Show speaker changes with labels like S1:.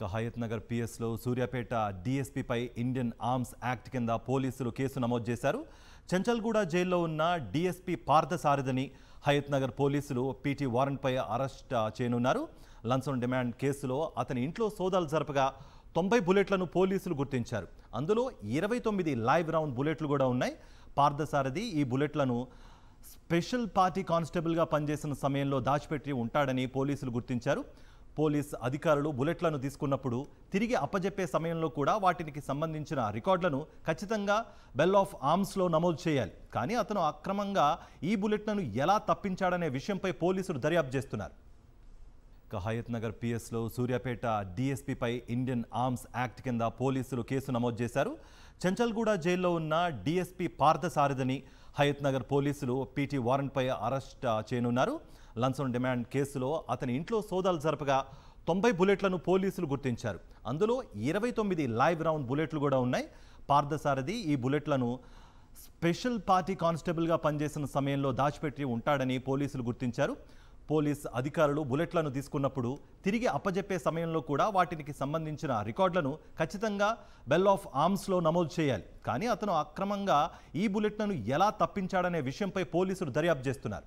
S1: హయత్ నగర్ పిఎస్లో సూర్యాపేట డీఎస్పీపై Indian arms act కింద పోలీసులు కేసు నమోదు చేశారు. చంచల్గూడ జైల్లో ఉన్న డీఎస్పీ పార్థసారథిని హయత్ నగర్ పోలీసులు పీటీ వారెంట్పై అరెస్ట్ చేయనున్నారు. లంచం డిమాండ్ కేసులో అతని ఇంట్లో సోదాలు జరపగా 90 బుల్లెట్లను పోలీసులు గుర్తించారు. అందులో 29 లైవ్ రౌండ్ బుల్లెట్లు కూడా ఉన్నాయి. పార్థసారథి ఈ బుల్లెట్లను స్పెషల్ పార్టీ కానిస్టేబుల్గా పనిచేసిన సమయంలో దాచిపెట్టి ఉంటాడని పోలీసులు గుర్తించారు. పోలీస్ అధికారులు బుల్లెట్లను తీసుకున్నప్పుడు తిరిగి అప్పజెప్పే సమయంలో కూడా వాటికి సంబంధించిన రికార్డులను ఖచ్చితంగా బెల్ ఆఫ్ ఆర్మ్స్లో నమోదు చేయాలి. కానీ అతను అక్రమంగా ఈ బుల్లెట్లను ఎలా తప్పించాడనే విషయంపై పోలీసులు దర్యాప్తు చేస్తున్నారు. హయత్ నగర్ పిఎస్లో సూర్యాపేట డీఎస్పీపై ఇండియన్ ఆర్మ్స్ యాక్ట్ కింద పోలీసులు కేసు నమోదు చేశారు. చంచల్గూడ జైల్లో ఉన్న డీఎస్పీ పార్థసారథిని హయత్ నగర్ పోలీసులు పీటీ వారెంట్పై అరెస్ట్ చేయనున్నారు. లంచం డిమాండ్ కేసులో అతని ఇంట్లో సోదాలు జరపగా 90 బుల్లెట్లను పోలీసులు గుర్తించారు. అందులో 29 లైవ్ రౌండ్ బుల్లెట్లు కూడా ఉన్నాయి. పార్థసారథి ఈ బుల్లెట్లను స్పెషల్ పార్టీ కానిస్టేబుల్గా పనిచేసిన సమయంలో దాచిపెట్టి ఉంటాడని పోలీసులు గుర్తించారు. పోలీస్ అధికారులు బుల్లెట్లను తీసుకున్నప్పుడు తిరిగి అప్పజెప్పే సమయంలో కూడా వాటికి సంబంధించిన రికార్డులను ఖచ్చితంగా బెల్ ఆఫ్ ఆర్మ్స్లో నమోదు చేయాలి. కానీ అతను అక్రమంగా ఈ బుల్లెట్లను ఎలా తప్పించాడనే విషయంపై పోలీసులు దర్యాప్తు చేస్తున్నారు.